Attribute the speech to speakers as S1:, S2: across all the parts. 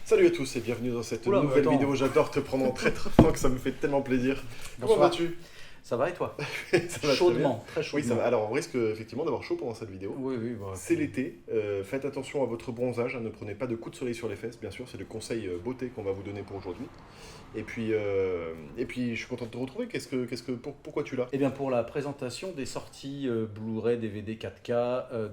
S1: Salut à tous et bienvenue dans cette
S2: Oula,
S1: nouvelle
S2: attends.
S1: vidéo. J'adore te prendre en traître, Franck, ça me fait tellement plaisir. Comment
S2: Bonsoir.
S1: vas-tu?
S2: Ça va et toi?
S1: Ça va très
S2: Chaudement, très
S1: bien.
S2: chaudement.
S1: Oui, ça va. Alors on risque effectivement d'avoir chaud pendant cette vidéo.
S2: Oui, oui. Bah,
S1: C'est l'été, faites attention à votre bronzage, hein, ne prenez pas de coups de soleil sur les fesses, bien sûr, c'est le conseil beauté qu'on va vous donner pour aujourd'hui. Et puis je suis content de te retrouver, pourquoi tu l'as?
S2: Eh bien, pour la présentation des sorties Blu-ray, DVD 4K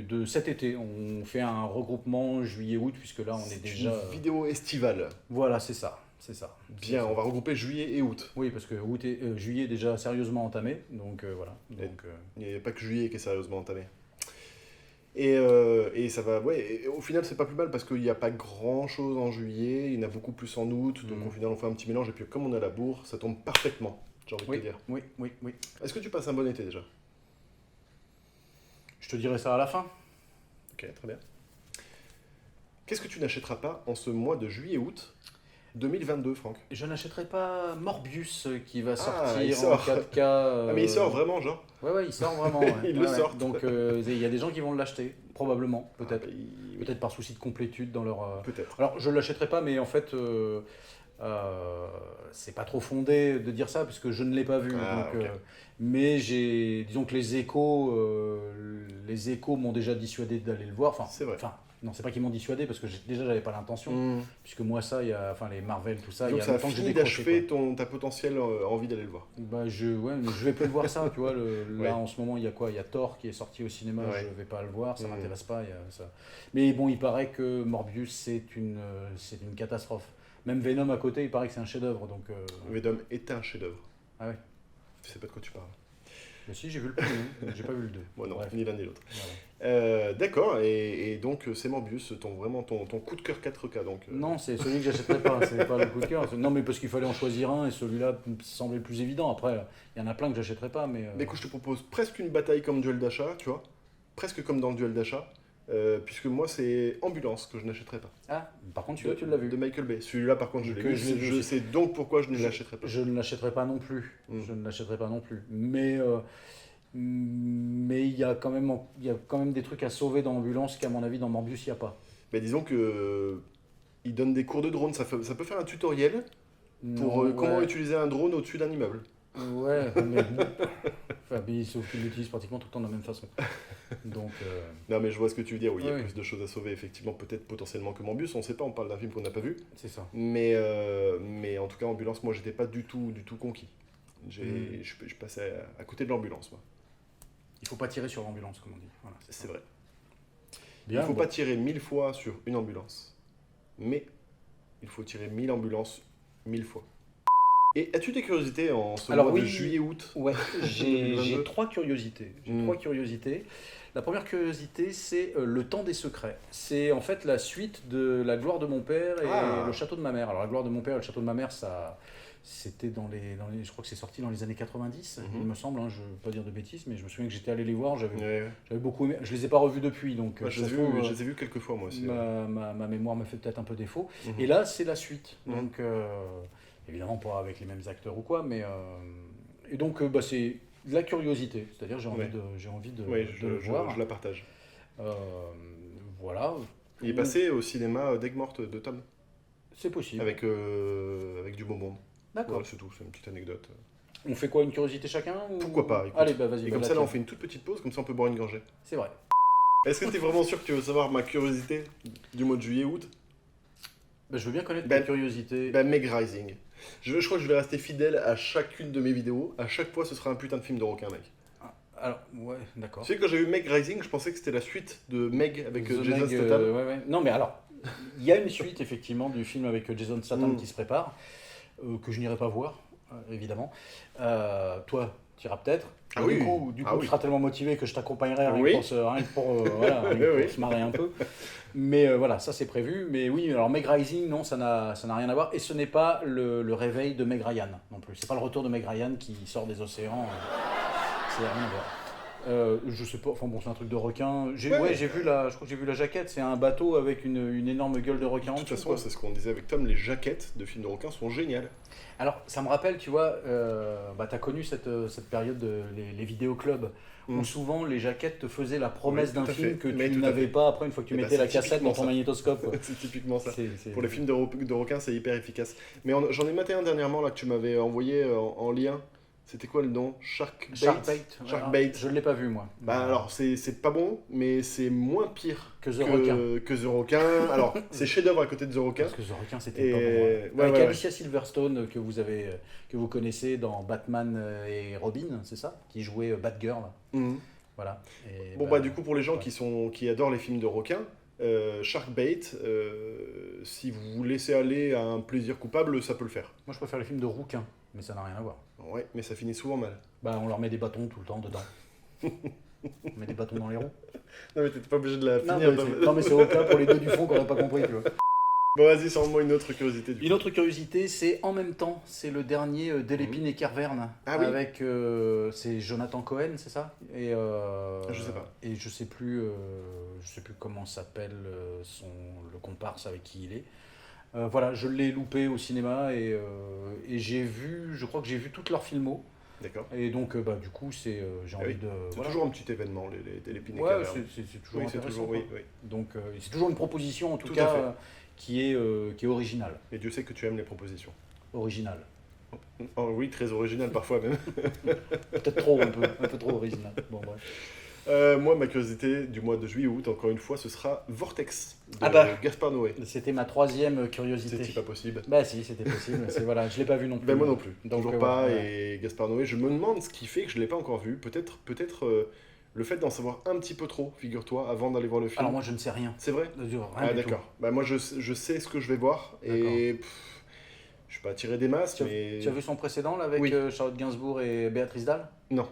S2: de cet été, on fait un regroupement juillet-août, puisque là, on est déjà...
S1: une vidéo estivale.
S2: Voilà, c'est ça. C'est ça.
S1: Bien,
S2: C'est
S1: on va regrouper juillet et août.
S2: Oui, parce que juillet est déjà sérieusement entamé, donc voilà. Donc,
S1: Il n'y a pas que juillet qui est sérieusement entamé. Et ça va, ouais, et au final c'est pas plus mal parce qu'il n'y a pas grand chose en juillet, il y en a beaucoup plus en août, donc au final on fait un petit mélange et puis comme on est à la bourre, ça tombe parfaitement, j'ai envie de
S2: oui,
S1: te dire.
S2: oui, oui, oui.
S1: Est-ce que tu passes un bon été déjà?
S2: Je te dirai ça à la fin.
S1: Ok, très bien. Qu'est-ce que tu n'achèteras pas en ce mois de juillet-août 2022, Franck?
S2: Je n'achèterai pas Morbius qui va
S1: il
S2: sortir
S1: sort.
S2: en 4K.
S1: Ah mais il sort vraiment, genre?
S2: Ouais, il sort vraiment. Ouais.
S1: Ils
S2: Ouais,
S1: le
S2: ouais.
S1: sortent.
S2: Donc il y a des gens qui vont l'acheter, probablement, peut-être.
S1: Ah, bah,
S2: Peut-être par souci de complétude dans leur...
S1: Peut-être.
S2: Alors, je ne l'achèterai pas, mais en fait, c'est pas trop fondé de dire ça, puisque je ne l'ai pas vu.
S1: Ah,
S2: Donc,
S1: ok.
S2: mais disons que les échos m'ont déjà dissuadé d'aller le voir.
S1: C'est vrai.
S2: Enfin, non, c'est pas qu'ils m'ont dissuadé, parce que déjà, j'avais pas l'intention.
S1: Mmh.
S2: Puisque moi, ça, les Marvel, tout ça, il
S1: Donc
S2: y a
S1: ça a
S2: longtemps que j'ai
S1: fini
S2: décroché,
S1: d'achever
S2: quoi.
S1: ta potentielle envie d'aller le voir.
S2: Bah, mais je vais plus voir ça, tu vois. Là,
S1: Ouais.
S2: en ce moment, il y a quoi? Il y a Thor qui est sorti au cinéma,
S1: Ouais.
S2: je vais pas le voir, ça
S1: Mhm.
S2: m'intéresse pas. Ça. Mais bon, il paraît que Morbius, c'est une catastrophe. Même Venom à côté, il paraît que c'est un chef-d'œuvre. Donc,
S1: Venom est un chef-d'œuvre.
S2: Ah ouais.
S1: Je sais pas de quoi tu parles.
S2: Mais si, j'ai vu le premier, j'ai pas vu le 2.
S1: Moi non,
S2: Bref.
S1: ni l'un ni l'autre.
S2: Voilà.
S1: D'accord, et donc c'est Morbius, ton coup de cœur 4K donc.
S2: Non, c'est celui que j'achèterai pas, c'est pas le coup de cœur. Non, mais parce qu'il fallait en choisir un et celui-là me semblait le plus évident. Après, il y en a plein que j'achèterai pas, mais.
S1: Mais écoute, je te propose presque une bataille comme duel d'achat, tu vois, presque comme dans le duel d'achat, puisque moi c'est Ambulance que je n'achèterai pas.
S2: Ah, par contre, celui-là, tu l'as vu.
S1: De Michael Bay. Celui-là par contre je l'ai
S2: Que
S1: vu,
S2: je l'ai vu
S1: je
S2: aussi.
S1: sais donc pourquoi je ne l'achèterai pas.
S2: Je ne l'achèterai pas non plus.
S1: Mm.
S2: Je ne l'achèterai pas non plus. Mais il y a quand même des trucs à sauver dans Ambulance qu'à mon avis dans Morbius il n'y a pas.
S1: Mais disons que il donne des cours de drone, ça peut faire un tutoriel pour
S2: Non,
S1: comment
S2: ouais.
S1: utiliser un drone au-dessus d'un immeuble.
S2: Ouais, mais bon. Enfin, mais sauf qu'il l'utilise pratiquement tout le temps de la même façon. Donc,
S1: Non mais je vois ce que tu veux dire, oui, il y a
S2: Oui.
S1: plus de choses à sauver effectivement, peut-être potentiellement que Morbius, on ne sait pas, on parle d'un film qu'on n'a pas vu.
S2: c'est ça.
S1: Mais en tout cas, Ambulance, moi, j'étais pas du tout conquis. Je passais à côté de l'ambulance, moi.
S2: Il faut pas tirer sur l'ambulance, comme on dit. Voilà,
S1: C'est vrai.
S2: Bien,
S1: Il faut
S2: bon.
S1: pas tirer 1000 fois sur une ambulance, mais il faut tirer 1000 ambulances 1000 fois. Et as-tu des curiosités en ce
S2: Alors,
S1: mois de
S2: oui.
S1: juillet-août?
S2: Ouais, j'ai
S1: 2022.
S2: trois curiosités. La première curiosité, c'est Le Temps des Secrets. C'est en fait la suite de La Gloire de mon père et
S1: Ah.
S2: Le Château de ma mère. Alors, La Gloire de mon père et Le Château de ma mère, c'était dans les. Je crois que c'est sorti dans les années 90,
S1: Mhm.
S2: il me semble. Hein, je ne veux pas dire de bêtises, mais je me souviens que j'étais allé les voir. J'avais
S1: Ouais.
S2: beaucoup aimé. Je les ai pas revus depuis, donc
S1: Moi, je
S2: ça
S1: les
S2: se
S1: ai
S2: trouve,
S1: vus, je les ai vus quelques fois, moi aussi.
S2: ma mémoire me fait peut-être un peu défaut.
S1: Mhm.
S2: Et là, c'est la suite.
S1: Mhm.
S2: Donc, évidemment, pas avec les mêmes acteurs ou quoi, mais. Et donc, c'est de la curiosité. C'est-à-dire, j'ai envie,
S1: Ouais.
S2: j'ai envie de,
S1: Oui,
S2: de le voir.
S1: je la partage.
S2: Voilà.
S1: Il est passé au cinéma d'Aigues-Mortes de Tom,
S2: C'est possible.
S1: avec du bonbon.
S2: D'accord.
S1: Voilà, c'est tout, c'est une petite anecdote.
S2: On fait quoi, une curiosité chacun ou...
S1: Pourquoi pas, écoute.
S2: Allez, bah vas-y.
S1: Et comme
S2: va
S1: ça, là,
S2: la
S1: on fait une toute petite pause, comme ça, on peut boire une gorgée.
S2: tienne. C'est vrai.
S1: Est-ce que tu es vraiment sûr que tu veux savoir ma curiosité du mois de juillet-août?
S2: Bah, je veux bien connaître
S1: Ben-
S2: ta curiosité.
S1: Meg Rising. Je crois que je vais rester fidèle à chacune de mes vidéos. À chaque fois, ce sera un putain de film de requin, mec.
S2: Alors, ouais, d'accord.
S1: Tu sais, quand j'ai vu Meg Rising, je pensais que c'était la suite de Meg avec
S2: The
S1: Jason
S2: Meg,
S1: Statham.
S2: ouais. Non, mais alors, il y a une suite, effectivement, du film avec Jason Statham
S1: Mm.
S2: qui se prépare, que je n'irai pas voir, évidemment. Toi, tu iras peut-être.
S1: Ah
S2: Du
S1: oui.
S2: coup,
S1: Ah
S2: tu
S1: oui.
S2: seras tellement motivé que je t'accompagnerai rien
S1: Oui.
S2: que pour, voilà, rien que
S1: Oui.
S2: pour se marrer un peu. Mais voilà, ça c'est prévu. Mais oui, alors Meg Rising, non, ça n'a rien à voir. Et ce n'est pas le réveil de Meg Ryan non plus. C'est pas le retour de Meg Ryan qui sort des océans. C'est rien à voir. Je sais pas, enfin bon, c'est un truc de requin.
S1: Ouais.
S2: J'ai vu la, je crois que j'ai vu la jaquette, c'est un bateau avec une énorme gueule de requin en
S1: De toute
S2: dessous,
S1: façon,
S2: quoi.
S1: c'est ce qu'on disait avec Tom, les jaquettes de films de requins sont géniales.
S2: Alors, ça me rappelle, tu vois, t'as connu cette période, les vidéoclubs, où
S1: Mm.
S2: souvent les jaquettes te faisaient la promesse
S1: Oui,
S2: d'un
S1: tout à
S2: film
S1: fait.
S2: que
S1: Mais
S2: tu
S1: tout à
S2: n'avais
S1: fait.
S2: pas après une fois que tu
S1: Eh ben,
S2: mettais la
S1: c'est
S2: cassette dans
S1: typiquement
S2: ton
S1: ça.
S2: magnétoscope, quoi.
S1: C'est typiquement ça.
S2: C'est-
S1: Pour les films de requins, c'est hyper efficace. Mais j'en ai maté un dernièrement là que tu m'avais envoyé en lien. C'était quoi le nom? Shark Bait.
S2: Sharkbait.
S1: Shark
S2: Ouais,
S1: Bait.
S2: je ne l'ai pas vu, moi.
S1: Bah alors, c'est pas bon, mais c'est moins pire
S2: Que The Requin.
S1: que The Requin. Alors, c'est chef-d'œuvre à côté de The Requin.
S2: Parce que The Requin, c'était
S1: Et
S2: pas bon. Ouais.
S1: ouais,
S2: Avec
S1: ouais,
S2: Alicia Silverstone, que vous connaissez dans Batman et Robin, c'est ça? Qui jouait Batgirl.
S1: Mhm.
S2: Voilà. Et
S1: Bon bah du coup pour les gens
S2: ouais.
S1: qui adorent les films de requins, Shark Bait, si vous vous laissez aller à un plaisir coupable, ça peut le faire.
S2: Moi, je préfère les films de rouquins, mais ça n'a rien à voir.
S1: Ouais, mais ça finit souvent mal.
S2: Bah, on leur met des bâtons tout le temps dedans. On met des bâtons dans les roues.
S1: Non mais t'es pas obligé de la
S2: Non,
S1: finir.
S2: mais
S1: Tom.
S2: c'est non, mais c'est au cas pour les deux du fond qu'on n'aurait pas compris, tu vois.
S1: Bon vas-y, sors-moi une autre curiosité du
S2: Une
S1: coup.
S2: autre curiosité, c'est en même temps, c'est le dernier d'Elépine et Kerverne.
S1: Ah oui.
S2: Avec, c'est Jonathan Cohen, c'est ça? Et,
S1: Je sais pas.
S2: Et je sais plus comment s'appelle le comparse avec qui il est. Voilà, je l'ai loupé au cinéma et je crois que j'ai vu toutes leurs filmos.
S1: D'accord.
S2: Et donc, du coup, j'ai
S1: Ah
S2: envie
S1: oui.
S2: de.
S1: C'est
S2: Voilà.
S1: toujours un petit événement, les Pinay
S2: Ouais,
S1: Cavernes.
S2: c'est toujours
S1: Oui, c'est
S2: intéressant.
S1: toujours, oui,
S2: Quoi.
S1: oui.
S2: Donc, c'est toujours une proposition, en tout
S1: Tout à
S2: cas,
S1: fait.
S2: qui est originale.
S1: Et Dieu sait que tu aimes les propositions.
S2: Originale.
S1: Oh oui, très original parfois même.
S2: Peut-être trop, un peu trop originale. Bon, bref.
S1: Moi, ma curiosité du mois de juillet-août, encore une fois, ce sera Vortex de
S2: Ah bah.
S1: Gaspard Noé.
S2: C'était ma troisième curiosité.
S1: C'est pas possible.
S2: Bah si, c'était possible. Voilà, je l'ai pas vu non plus.
S1: Ben moi non plus,
S2: Donc,
S1: toujours pas.
S2: ouais.
S1: Et Gaspard Noé, je me demande ce qui fait que je l'ai pas encore vu. Peut-être le fait d'en savoir un petit peu trop, figure-toi, avant d'aller voir le film.
S2: Alors moi, je ne sais rien.
S1: C'est vrai?
S2: Rien
S1: Ah
S2: du tout.
S1: d'accord. Bah moi je sais ce que je vais voir et je suis pas tiré des masses, mais
S2: Tu as vu son précédent là, avec
S1: Oui.
S2: Charlotte Gainsbourg et Béatrice Dalle?
S1: non,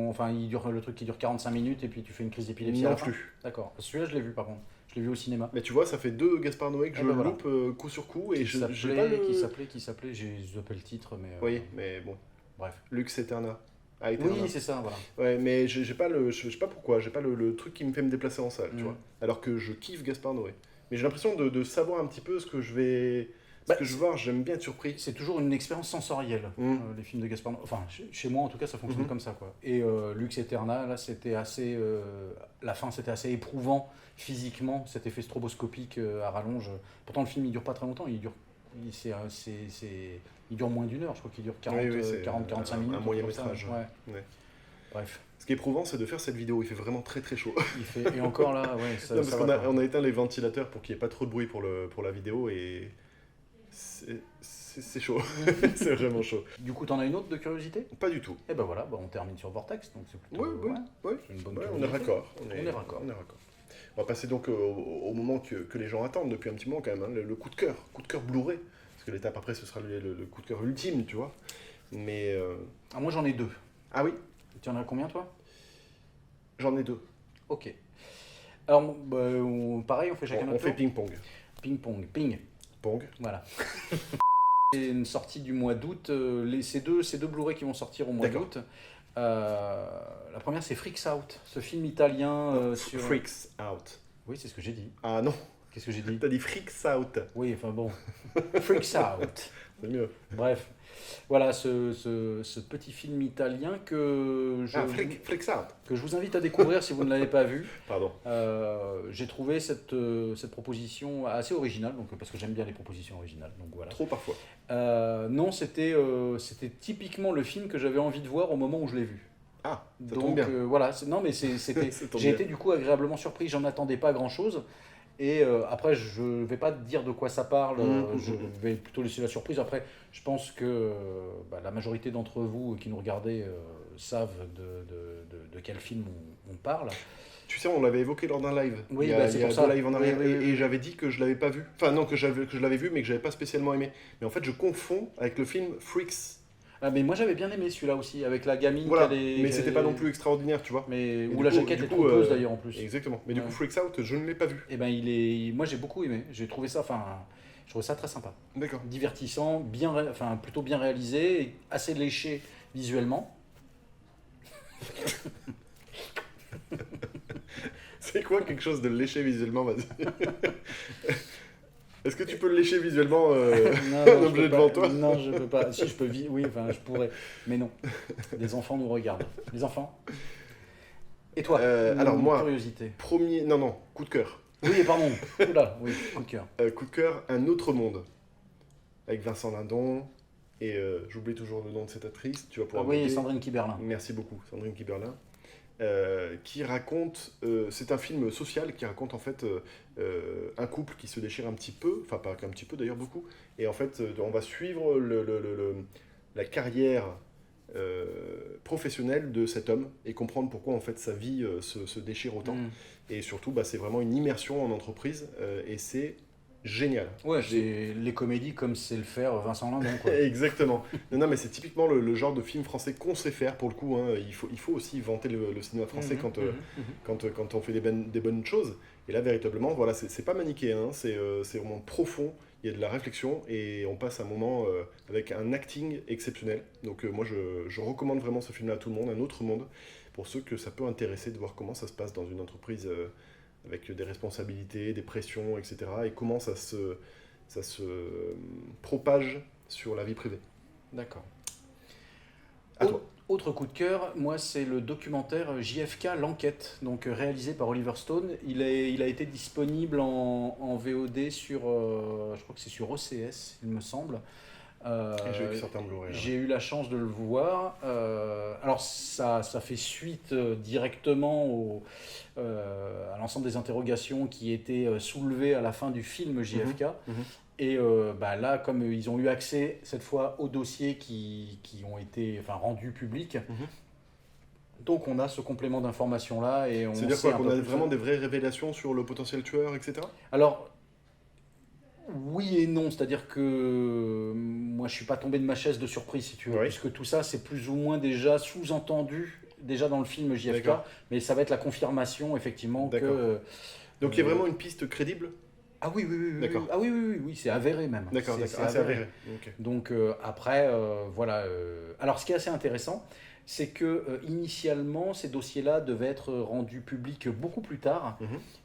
S2: Enfin, le truc qui dure 45 minutes et puis tu fais une crise d'épilepsie à
S1: non
S2: la fin.
S1: plus.
S2: D'accord. Celui-là, je l'ai vu par contre. Je l'ai vu au cinéma.
S1: Mais tu vois, ça fait deux Gaspard Noé que
S2: Ah
S1: je
S2: bah voilà.
S1: loupe coup sur coup et
S2: Qui
S1: j'ai pas le.
S2: s'appelait, j'ai zappé le titre, mais
S1: Oui, mais bon,
S2: bref.
S1: Lux Eterna. Ah,
S2: Oui,
S1: Eterna.
S2: c'est ça, voilà.
S1: Ouais, mais j'ai pas le, je sais pas pourquoi, j'ai pas le truc qui me fait me déplacer en salle, tu
S2: Mm.
S1: vois. Alors que je kiffe Gaspard Noé. Mais j'ai l'impression de savoir un petit peu ce que je vais
S2: Bah,
S1: vais voir, j'aime bien être surpris.
S2: C'est toujours une expérience sensorielle,
S1: Mm.
S2: les films de Gaspard Noé. Enfin, chez moi en tout cas, ça fonctionne
S1: Mhm.
S2: comme ça, quoi. Et Lux Eterna, là, c'était assez. La fin, c'était assez éprouvant physiquement, cet effet stroboscopique à rallonge. Pourtant, le film, il dure pas très longtemps, il dure moins d'une heure, je crois qu'il dure 40,
S1: Oui, oui, c'est
S2: 45
S1: un
S2: minutes.
S1: moyen
S2: comme ça.
S1: métrage.
S2: Ouais.
S1: Ouais.
S2: Bref.
S1: Ce qui est éprouvant, c'est de faire cette vidéo, il fait vraiment très très chaud.
S2: Et encore là, ouais, ça,
S1: Non,
S2: ça
S1: parce
S2: va
S1: qu'on
S2: pas.
S1: on a éteint les ventilateurs pour qu'il n'y ait pas trop de bruit pour la vidéo et c'est chaud. C'est vraiment chaud.
S2: Du coup, t'en as une autre de curiosité?
S1: Pas du tout.
S2: Et ben voilà, on termine sur Vortex, donc c'est plutôt.
S1: Oui,
S2: ouais, c'est une bonne
S1: Ouais, on est
S2: curiosité.
S1: raccord.
S2: On est raccord.
S1: On est raccord. On va passer donc au moment que les gens attendent depuis un petit moment quand même, hein, le coup de cœur Blu-ray. Parce que l'étape après, ce sera le coup de cœur ultime, tu vois. Mais.
S2: Ah, moi j'en ai deux.
S1: Ah oui,
S2: Tu en as combien toi?
S1: j'en ai deux.
S2: Ok. Alors, pareil, on fait chacun
S1: On
S2: notre
S1: fait
S2: tour.
S1: ping-pong.
S2: Ping-pong, ping.
S1: Pong.
S2: Voilà. C'est une sortie du mois d'août. Ces deux Blu-ray qui vont sortir au mois
S1: D'accord.
S2: d'août. La première, c'est Freaks Out, ce film italien sur.
S1: Freaks Out.
S2: Oui, c'est ce que j'ai dit.
S1: Ah non,
S2: Qu'est-ce que j'ai dit?
S1: t'as dit Freaks Out.
S2: Oui, enfin bon. Freaks Out.
S1: C'est mieux.
S2: Bref. Voilà ce petit film italien
S1: Freaks Out.
S2: que je vous invite à découvrir si vous ne l'avez pas vu.
S1: Pardon.
S2: J'ai trouvé cette proposition assez originale, donc, parce que j'aime bien les propositions originales. Donc voilà.
S1: Trop parfois.
S2: Non, c'était typiquement le film que j'avais envie de voir au moment où je l'ai vu.
S1: Ah, ça
S2: Donc
S1: tombe bien.
S2: voilà, non mais c'était.
S1: Ça tombe
S2: J'ai
S1: bien.
S2: été du coup agréablement surpris. J'en attendais pas grand chose. Et après, je vais pas te dire de quoi ça parle. Je vais plutôt laisser la surprise. Après, je pense que la majorité d'entre vous qui nous regardez savent de quel film on parle.
S1: Tu sais, on l'avait évoqué lors d'un live.
S2: Oui,
S1: il y a,
S2: c'est
S1: il y a
S2: pour ça.
S1: deux lives en arrière.
S2: Oui, oui,
S1: et
S2: oui.
S1: j'avais dit que je l'avais pas vu. Enfin, non, que je l'avais vu, mais que j'avais pas spécialement aimé. Mais en fait, je confonds avec le film Freaks.
S2: Ah, mais moi j'avais bien aimé celui-là aussi, avec la gamine.
S1: Voilà.
S2: qui
S1: Mais
S2: qui
S1: c'était pas non plus extraordinaire, tu vois.
S2: Mais
S1: Et
S2: où
S1: du
S2: la
S1: coup-
S2: jaquette
S1: du
S2: est
S1: coup,
S2: trompeuse d'ailleurs en plus.
S1: Exactement. Mais du
S2: Ouais.
S1: coup, Freaks Out, je ne l'ai pas vu.
S2: Et ben moi j'ai beaucoup aimé. J'ai trouvé ça, je trouvais ça très sympa,
S1: D'accord.
S2: divertissant, plutôt bien réalisé, et assez léché visuellement.
S1: C'est quoi quelque chose de léché visuellement? Vas-y. Est-ce que tu peux le lécher visuellement
S2: Non,
S1: un
S2: je
S1: objet
S2: peux pas.
S1: devant toi?
S2: Non, je peux pas. Si, je peux oui, enfin, je pourrais. Mais non. Les enfants nous regardent. Les enfants. Et toi,
S1: Alors
S2: une
S1: moi,
S2: curiosité.
S1: premier... Non, non, coup de cœur.
S2: Oui, pardon. Oula, oui, coup de cœur.
S1: Coup de cœur, Un autre monde. Avec Vincent Lindon. Et j'oublie toujours le nom de cette actrice. Tu vas pouvoir
S2: Oui,
S1: m'aider.
S2: Sandrine Kiberlin.
S1: Merci beaucoup, Sandrine Kiberlin. Qui raconte, c'est un film social qui raconte en fait un couple qui se déchire un petit peu, enfin pas qu'un petit peu d'ailleurs beaucoup, et en fait on va suivre la carrière professionnelle de cet homme et comprendre pourquoi en fait sa vie se déchire autant.
S2: Mm.
S1: Et surtout bah, c'est vraiment une immersion en entreprise et c'est génial.
S2: Ouais, c'est les comédies comme c'est le faire Vincent Lindon, quoi.
S1: Exactement. Non, non, mais c'est typiquement le genre de film français qu'on sait faire pour le coup. Hein. Il faut aussi vanter le cinéma français quand on fait des bonnes choses. Et là, véritablement, voilà, c'est pas manichéen, hein. C'est vraiment profond. Il y a de la réflexion et on passe un moment avec un acting exceptionnel. Donc moi, je recommande vraiment ce film-là à tout le monde, Un autre monde, pour ceux que ça peut intéresser de voir comment ça se passe dans une entreprise avec des responsabilités, des pressions, etc. Et comment ça se propage sur la vie privée.
S2: D'accord.
S1: À toi.
S2: Autre coup de cœur, moi c'est le documentaire JFK l'enquête, donc réalisé par Oliver Stone. Il a été disponible en VOD sur, je crois que c'est sur OCS, il me semble.
S1: J'ai vu certains Blu-ray.
S2: J'ai eu la chance de le voir. Alors ça fait suite directement à l'ensemble des interrogations qui étaient soulevées à la fin du film JFK. Et bah là, comme ils ont eu accès cette fois aux dossiers qui ont été rendus publics, donc on a ce complément d'informations-là.
S1: C'est-à-dire quoi, qu'on a vraiment des vraies révélations sur le potentiel tueur, etc.
S2: Alors, oui et non, c'est-à-dire que moi je suis pas tombé de ma chaise de surprise, si tu veux, puisque tout ça c'est plus ou moins déjà sous-entendu déjà dans le film JFK, mais ça va être la confirmation effectivement que...
S1: Donc il y a vraiment une piste crédible?
S2: Ah oui,
S1: D'accord.
S2: Ah oui, c'est avéré même.
S1: D'accord,
S2: C'est
S1: c'est avéré. Okay.
S2: Donc après, voilà. Alors ce qui est assez intéressant, c'est que initialement ces dossiers-là devaient être rendus publics beaucoup plus tard,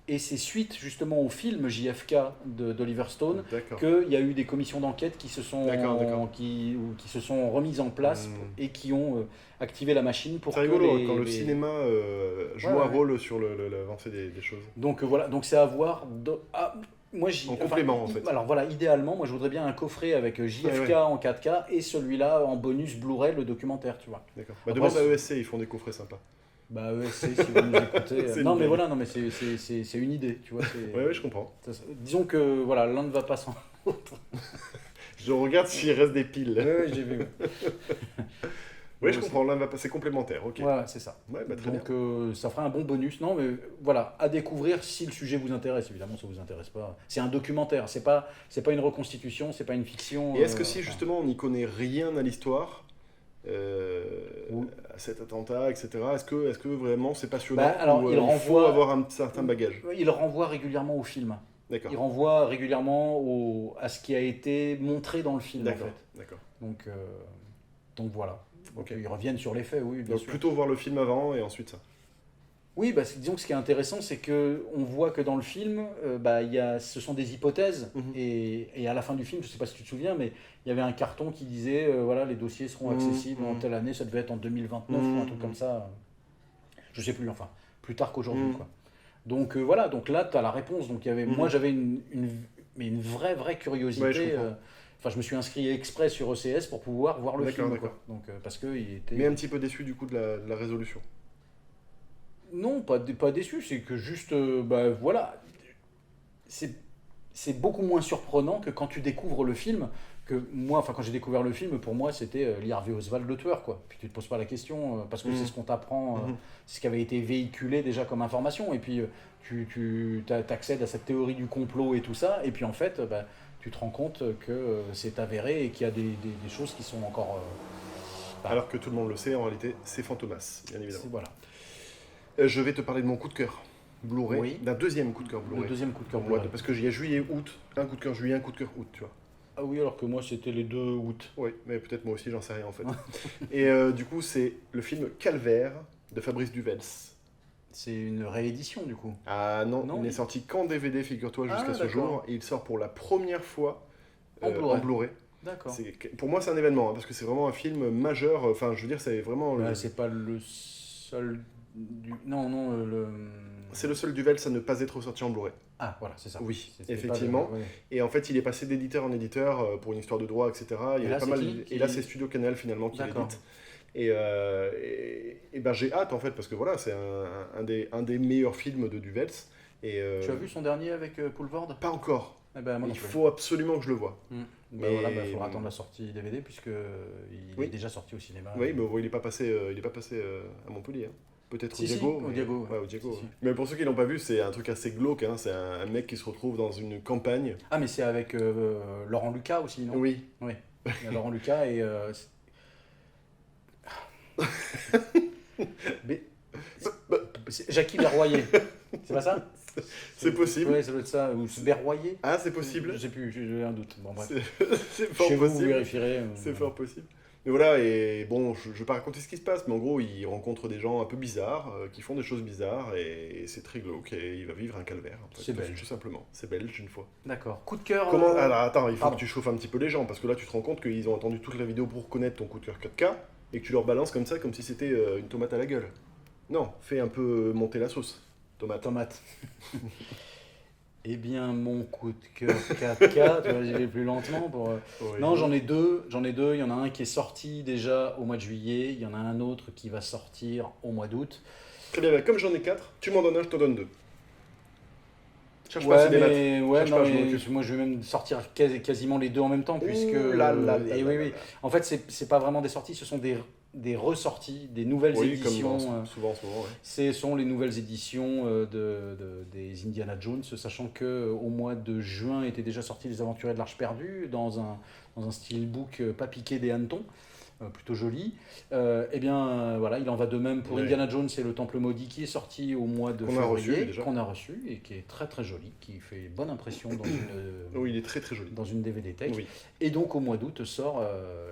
S2: et c'est suite justement au film JFK d'Oliver Stone qu'il y a eu des commissions d'enquête qui se sont qui se sont remises en place et qui ont activé la machine pour
S1: que rigolo, quand le cinéma joue un rôle sur l'avancée des choses.
S2: Donc voilà, donc c'est à voir. Moi,
S1: en complément, en fait.
S2: Alors voilà, idéalement, moi je voudrais bien un coffret avec JFK en 4K et celui-là en bonus Blu-ray, le documentaire, tu vois.
S1: D'accord. Bah, demande à ESC, ils font des coffrets sympas.
S2: Bah ESC, si vous nous écoutez. Non, mais voilà, non, mais c'est une idée, tu vois.
S1: Ouais, je comprends.
S2: Disons que voilà, l'un ne va pas sans l'autre.
S1: Je regarde s'il reste des piles.
S2: Ouais, j'ai vu.
S1: Oui, je comprends, l'un va passer complémentaire, ok.
S2: Ouais, c'est ça.
S1: Ouais, bah, très
S2: Donc
S1: bien.
S2: ça fera un bon bonus. Non, mais voilà, à découvrir si le sujet vous intéresse. Évidemment, ça vous intéresse pas. C'est un documentaire, c'est pas une reconstitution, c'est pas une fiction.
S1: Et est-ce que si justement on n'y connaît rien à l'histoire, à cet attentat, etc., est-ce que vraiment c'est passionnant
S2: alors,
S1: ou il faut avoir un certain bagage?
S2: Il renvoie régulièrement au film.
S1: D'accord.
S2: Il renvoie régulièrement à ce qui a été montré dans le film, en fait.
S1: D'accord.
S2: Donc voilà.
S1: Okay.
S2: Ils reviennent sur les faits, oui, bien
S1: Donc
S2: sûr.
S1: plutôt voir le film avant et ensuite ça.
S2: Oui, disons que ce qui est intéressant, c'est qu'on voit que dans le film, ce sont des hypothèses. Et à la fin du film, je ne sais pas si tu te souviens, mais il y avait un carton qui disait voilà, les dossiers seront accessibles en telle année, ça devait être en 2029 ou un truc comme ça. Je ne sais plus, enfin, plus tard qu'aujourd'hui. Quoi. Donc voilà, donc là, tu as la réponse. Donc, moi, j'avais une vraie curiosité.
S1: Ouais,
S2: je me suis inscrit exprès sur ECS pour pouvoir voir le film. Quoi. Donc, parce que il était...
S1: Mais un petit peu déçu du coup de la résolution.
S2: Non, pas déçu, c'est que juste, voilà, c'est beaucoup moins surprenant que quand tu découvres le film, que moi, quand j'ai découvert le film, pour moi, c'était Lee Harvey Oswald le tueur, quoi. Puis tu te poses pas la question, parce que c'est ce qu'on t'apprend, c'est ce qui avait été véhiculé déjà comme information, et puis tu accèdes à cette théorie du complot et tout ça, et puis en fait, tu te rends compte que c'est avéré et qu'il y a des choses qui sont encore...
S1: Alors que tout le monde le sait, en réalité, c'est Fantomas, bien évidemment.
S2: Voilà.
S1: Je vais te parler de mon coup de cœur Blu-ray, d'un deuxième coup de cœur Blu-ray.
S2: Le deuxième coup de cœur Blu-ray.
S1: Parce que il y a juillet, août, un coup de cœur juillet, un coup de cœur août, tu vois.
S2: Ah oui, alors que moi c'était les 2 août.
S1: Oui, mais peut-être moi aussi, j'en sais rien en fait. Et du coup, c'est le film Calvaire de Fabrice Duvels.
S2: C'est une réédition du coup.
S1: Ah non,
S2: Non,
S1: il n'est sorti qu'en DVD, figure-toi, jusqu'à ce
S2: d'accord.
S1: jour. Et il sort pour la première fois
S2: En Blu-ray.
S1: en Blu-ray.
S2: D'accord.
S1: Pour moi, c'est un événement, hein, parce que c'est vraiment un film majeur. Enfin, je veux dire, c'est vraiment...
S2: C'est pas le seul du... Non,
S1: C'est le seul du Vels à ne pas être sorti en Blu-ray.
S2: Ah, voilà, c'est ça.
S1: Oui,
S2: C'était
S1: effectivement.
S2: pas le- ouais.
S1: Et en fait, il est passé d'éditeur en éditeur pour une histoire de droit, etc. Il y
S2: Et
S1: avait
S2: là,
S1: pas
S2: c'est
S1: mal.
S2: qui
S1: Et là, c'est Studio Canal finalement qui
S2: D'accord.
S1: l'édite. Et ben, j'ai hâte en fait, parce que voilà, c'est un des meilleurs films de Duvels. Et,
S2: Tu as vu son dernier avec Poulvord?
S1: Pas encore.
S2: Eh ben, moi non
S1: Il
S2: plus.
S1: faut absolument que je le voie.
S2: Bah
S1: Mais-
S2: voilà, il faudra attendre la sortie DVD puisque il
S1: Oui.
S2: est déjà sorti au cinéma.
S1: Oui, mais bon, il n'est pas passé, à Montpellier. Hein. Peut-être
S2: Si,
S1: au Diego.
S2: si, au
S1: mais-
S2: Diego,
S1: Ouais, au Diego.
S2: si, si.
S1: Ouais. Mais pour ceux qui l'ont pas vu, c'est un truc assez glauque. Hein. C'est un mec qui se retrouve dans une campagne.
S2: Ah, mais c'est avec Laurent Lucas aussi, non?
S1: Oui.
S2: Oui. Il y a Laurent Lucas et. Mais- c'est Jackie Berroyer. C'est pas ça?
S1: C'est possible.
S2: Oui, ça doit être ça. Ou Berroyer?
S1: Ah, c'est possible.
S2: Je sais plus, j'ai un doute. Bon, bref.
S1: C'est fort
S2: Chez vous, vous
S1: possible.
S2: vérifierez.
S1: C'est fort possible. Mais voilà, et bon, je vais pas raconter ce qui se passe, mais en gros, il rencontre des gens un peu bizarres, qui font des choses bizarres, et c'est très glauque, et il va vivre un calvaire. En fait,
S2: C'est belge.
S1: tout simplement. C'est belge, une fois.
S2: D'accord. Coup de cœur.
S1: Comment... Alors attends, il faut
S2: pardon.
S1: que tu chauffes un petit peu les gens, parce que là, tu te rends compte qu'ils ont attendu toute la vidéo pour connaître ton coup de cœur 4K, et que tu leur balances comme ça, comme si c'était une tomate à la gueule. Non, fais un peu monter la sauce, tomate.
S2: Tomate. Eh bien, mon coup de cœur 4K, tu vois, j'y vais plus lentement pour.
S1: Ouais.
S2: Non, j'en ai deux. Il y en a un qui est sorti déjà au mois de juillet. Il y en a un autre qui va sortir au mois d'août.
S1: Très bien, bah, comme j'en ai 4, tu m'en donnes un, je t'en donne 2. Cherche pas, c'est des maths.
S2: Ouais,
S1: Cherche
S2: non,
S1: pas, je m'en
S2: mais
S1: occupe.
S2: moi je vais même sortir quasiment les deux en même temps puisque.
S1: Ouh là là là
S2: et
S1: là
S2: oui,
S1: là
S2: oui.
S1: là.
S2: En fait, c'est pas vraiment des sorties, ce sont des ressorties, des nouvelles
S1: Oui, comme
S2: éditions.
S1: souvent en ce moment, ouais.
S2: Ce sont les nouvelles éditions des Indiana Jones, sachant que au mois de juin étaient déjà sortis Les Aventuriers de l'Arche perdue dans un steelbook pas piqué des hannetons, plutôt joli. Eh bien, voilà, il en va de même pour
S1: Ouais.
S2: Indiana Jones et le Temple maudit qui est sorti au mois de
S1: Qu'on a reçu,
S2: février,
S1: déjà.
S2: qu'on a reçu et qui est très très joli, qui fait bonne impression
S1: Oui, il est très très joli.
S2: dans une DVD Tech.
S1: Oui.
S2: Et donc au mois d'août sort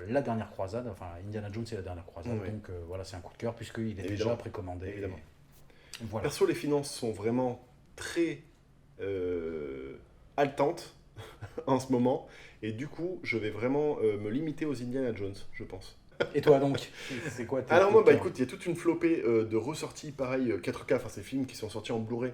S2: La Dernière Croisade, enfin Indiana Jones et La Dernière Croisade,
S1: Oui.
S2: donc voilà, c'est un coup de cœur puisqu'il est déjà
S1: Évidemment.
S2: précommandé.
S1: Évidemment.
S2: Voilà.
S1: Perso, les finances sont vraiment très haletantes en ce moment. Et du coup, je vais vraiment me limiter aux Indiana Jones, je pense.
S2: Et toi donc, c'est quoi tes
S1: Alors
S2: coups
S1: moi,
S2: de
S1: bah
S2: cœur?
S1: écoute, il y a toute une flopée de ressorties, pareil, 4K, enfin ces films qui sont sortis en Blu-ray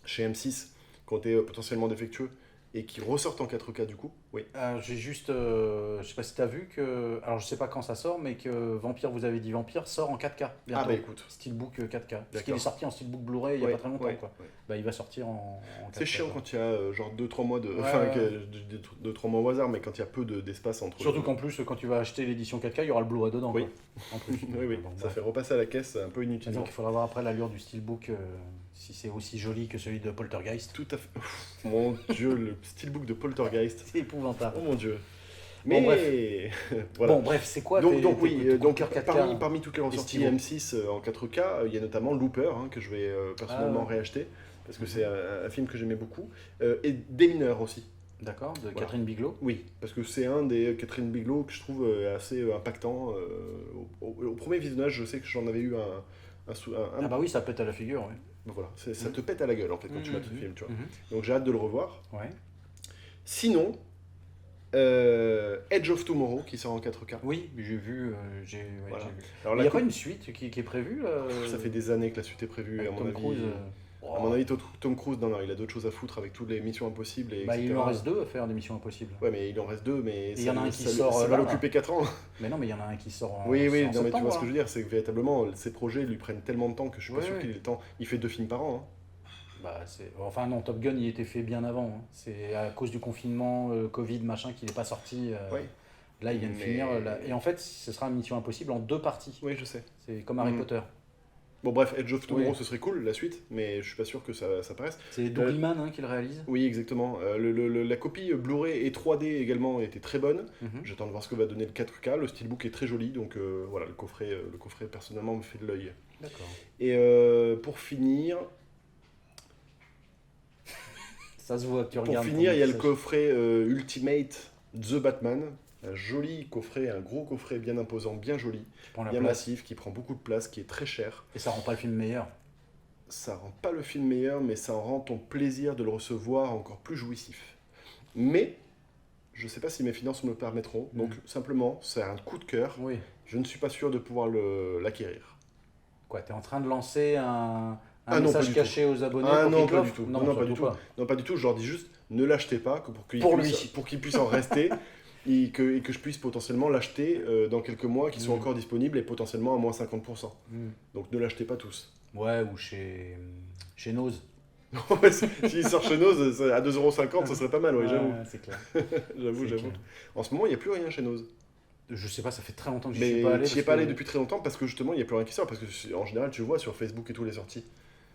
S1: chez M6, qui ont été potentiellement défectueux, et qui ressortent en 4K du coup. Oui.
S2: J'ai juste, je sais pas si tu as vu que, alors je sais pas quand ça sort, mais que Vampire, vous avez dit Vampire, sort en 4K bientôt.
S1: Ah bah écoute.
S2: Steelbook 4K. Parce qu'il
S1: D'accord.
S2: est sorti en Steelbook Blu-ray il y a
S1: Ouais,
S2: pas très longtemps,
S1: ouais,
S2: quoi.
S1: ouais.
S2: Bah il va sortir en 4K.
S1: C'est chiant
S2: quoi.
S1: quand il y a genre 2-3 mois de...
S2: Ouais,
S1: Enfin,
S2: ouais.
S1: 2-3 mois au hasard, mais quand il y a peu d'espace entre...
S2: Surtout qu'en plus, quand tu vas acheter l'édition 4K, il y aura le Blu-ray dedans.
S1: Oui.
S2: Quoi, en plus.
S1: Oui, oui,
S2: Donc,
S1: ça
S2: bref.
S1: fait repasser à la caisse un peu inutilement.
S2: Donc il faudra voir après l'allure du Steelbook, si c'est aussi joli que celui de Poltergeist.
S1: Tout à fait. Mon dieu, le steelbook de Poltergeist.
S2: C'est épouvantable.
S1: Oh mon dieu.
S2: Bon,
S1: Mais voilà.
S2: Bon, bref, c'est quoi
S1: donc,
S2: tes
S1: donc
S2: coups
S1: oui,
S2: de
S1: donc
S2: cœur 4K?
S1: parmi toutes les ressorties
S2: estivaux.
S1: M6 en 4K, il y a notamment Looper, hein, que je vais personnellement
S2: Ah ouais.
S1: réacheter, parce que c'est un film que j'aimais beaucoup, et Des mineurs aussi.
S2: D'accord, de
S1: Voilà.
S2: Catherine Bigelow.
S1: Oui, parce que c'est un des Catherine Bigelow que je trouve assez impactant. Au premier visionnage, je sais que j'en avais eu un
S2: Ah bah oui, ça pète à la figure, oui.
S1: voilà, ça te pète à la gueule en fait quand tu mates ce
S2: Mhm.
S1: film, tu vois.
S2: Mhm.
S1: Donc j'ai hâte de le revoir.
S2: Ouais.
S1: Sinon, Edge of Tomorrow qui sort en 4K.
S2: Oui, j'ai vu. Ouais,
S1: Voilà.
S2: j'ai vu.
S1: Alors
S2: Il
S1: là,
S2: n'y a pas une suite qui est prévue
S1: ça fait des années que la suite est prévue,
S2: avec
S1: à mon
S2: Tom
S1: avis.
S2: Cruise.
S1: À mon avis, Tom Cruise, non, il a d'autres choses à foutre avec toutes les missions impossibles. Et
S2: Bah, il
S1: etc.
S2: en reste deux à faire des Missions Impossibles.
S1: Ouais, mais il en reste deux, mais
S2: il y en a un qui
S1: ça
S2: sort,
S1: va
S2: là,
S1: l'occuper 4 ans.
S2: Mais non, mais il y en a un qui sort en,
S1: Oui, oui,
S2: en
S1: non, mais tu vois
S2: septembre,
S1: ce que
S2: là.
S1: je veux dire, c'est que véritablement, ces projets lui prennent tellement de temps que je suis pas
S2: Ouais,
S1: sûr
S2: ouais.
S1: qu'il ait le temps. Il fait 2 films par an. Hein.
S2: Bah, enfin non, Top Gun il était fait bien avant. Hein. C'est à cause du confinement, Covid, machin, qu'il n'est pas sorti.
S1: Ouais.
S2: Là, il vient de
S1: Mais-
S2: finir. Et en fait, ce sera une Mission Impossible en 2 parties.
S1: Oui, je sais.
S2: C'est comme Harry
S1: Mhm.
S2: Potter.
S1: Bon, bref, Edge of Tomorrow,
S2: Oui.
S1: ce serait cool, la suite, mais je suis pas sûr que ça paraisse.
S2: C'est Doug Liman hein, qui le réalise.
S1: Oui, exactement. La copie Blu-ray et 3D également était très bonne.
S2: Mhm.
S1: J'attends de voir ce que va donner le 4K. Le steelbook est très joli, donc voilà, le coffret personnellement me fait de l'œil.
S2: D'accord.
S1: Et pour finir,
S2: Ça se voit que tu
S1: Pour
S2: regardes.
S1: finir, il y a le
S2: ton
S1: coffret Ultimate The Batman. Un joli coffret, un gros coffret bien imposant, bien joli,
S2: Tu prends la
S1: bien
S2: place
S1: massif, qui prend beaucoup de place, qui est très cher.
S2: et ça rend pas le film meilleur.
S1: ça rend pas le film meilleur, mais ça en rend ton plaisir de le recevoir encore plus jouissif. Mais, je sais pas si mes finances me le permettront, donc simplement, c'est un coup de cœur.
S2: Oui.
S1: Je ne suis pas sûr de pouvoir l'acquérir.
S2: Quoi, t'es en train de lancer un
S1: Ah non, pas
S2: message
S1: du
S2: caché aux abonnés
S1: Ah
S2: pour
S1: non,
S2: qu'ils te
S1: pas du
S2: l'offrent?
S1: tout.
S2: Non,
S1: Non, pas
S2: surtout
S1: du tout.
S2: pas.
S1: Non, pas du tout. Je leur dis juste, ne l'achetez pas, pour qu'il puisse en rester et que je puisse potentiellement l'acheter dans quelques mois, qui sont encore disponibles et potentiellement à moins 50%. Donc ne l'achetez pas tous.
S2: Ouais, ou chez Nose.
S1: S'il sort chez Nose à 2,50€, ce serait pas mal, ouais, j'avoue.
S2: C'est clair.
S1: J'avoue. En ce moment, il n'y a plus rien chez Nose.
S2: Je sais pas, ça fait très longtemps que je
S1: Mais
S2: suis pas allé.
S1: j'y ai pas allé depuis très longtemps parce que justement, il n'y a plus rien qui sort. Parce que en général, tu vois sur Facebook et tout les sorties.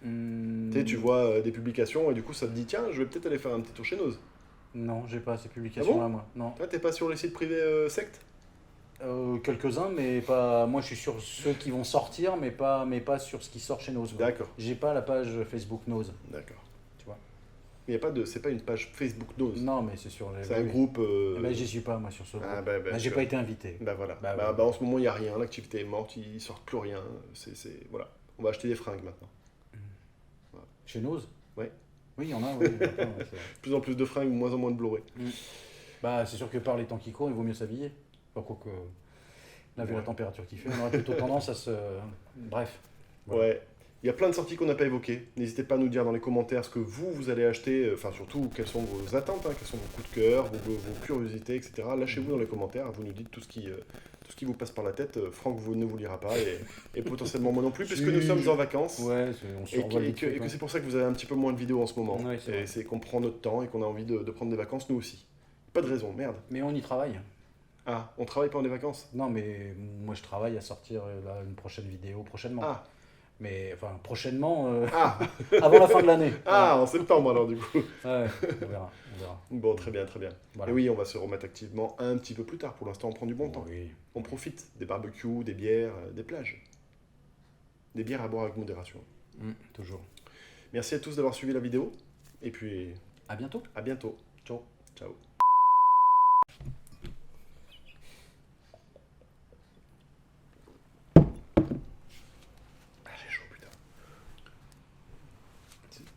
S1: Tu vois des publications et du coup, ça te dit tiens, je vais peut-être aller faire un petit tour chez Nose.
S2: Non, j'ai pas ces publications-là, moi. Non.
S1: Toi, t'es pas sur les sites privés sectes?
S2: Quelques-uns, mais pas. Moi, je suis sur ceux qui vont sortir, mais pas sur ce qui sort chez Nose.
S1: D'accord.
S2: J'ai pas la page Facebook Nose.
S1: D'accord.
S2: Tu vois.
S1: Il y a pas de, c'est pas une page Facebook Nose.
S2: Non, mais c'est sur les.
S1: C'est un groupe.
S2: J'y suis pas, moi, sur ce groupe. J'ai
S1: tu
S2: pas été invité.
S1: Voilà.
S2: Bah,
S1: en ce moment, il y a rien. L'activité est morte. Ils sortent plus rien. Voilà. On va acheter des fringues maintenant.
S2: Voilà. Chez Nose.
S1: Ouais.
S2: Oui, il y en a. Oui,
S1: de plus en plus de fringues, moins en moins de Blu-ray.
S2: Bah, c'est sûr que par les temps qui courent, il vaut mieux s'habiller. Pas quoi que. Là, vu la température qu'il fait, on aurait plutôt tendance à se. Bref.
S1: Voilà. Ouais. Il y a plein de sorties qu'on n'a pas évoquées. N'hésitez pas à nous dire dans les commentaires ce que vous allez acheter, enfin surtout quelles sont vos attentes, quels sont vos coups de cœur, vos curiosités, etc. Lâchez-vous dans les commentaires, vous nous dites tout ce qui vous passe par la tête. Franck ne vous lira pas et potentiellement moi non plus, puisque nous sommes en vacances.
S2: Ouais, on survole
S1: et que c'est pour ça que vous avez un petit peu moins de vidéos en ce moment.
S2: Ouais,
S1: c'est qu'on prend notre temps et qu'on a envie de prendre des vacances nous aussi. Pas de raison, merde.
S2: Mais on y travaille.
S1: Ah, on travaille pendant les vacances?
S2: Non, mais moi je travaille à sortir une prochaine vidéo prochainement.
S1: Ah.
S2: Mais enfin, prochainement, avant la fin de l'année.
S1: Ah, en septembre alors du coup.
S2: Ouais, on verra.
S1: Bon, très bien.
S2: Voilà.
S1: Et oui, on va se remettre activement un petit peu plus tard. Pour l'instant, on prend du bon temps.
S2: Oui.
S1: On profite des barbecues, des bières, des plages. Des bières à boire avec modération.
S2: Toujours.
S1: Merci à tous d'avoir suivi la vidéo. Et puis...
S2: À bientôt.
S1: À bientôt.
S2: Ciao.
S1: Ciao.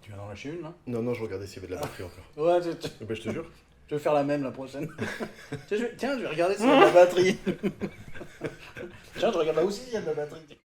S2: Tu viens d'en lâcher une là?
S1: Non, je regardais s'il y avait de la batterie encore.
S2: Ouais,
S1: Ben, je te jure.
S2: Je vais faire la même la prochaine. Tiens, je vais regarder s'il y a de la batterie. Tiens, je regarde là aussi s'il y a de la batterie.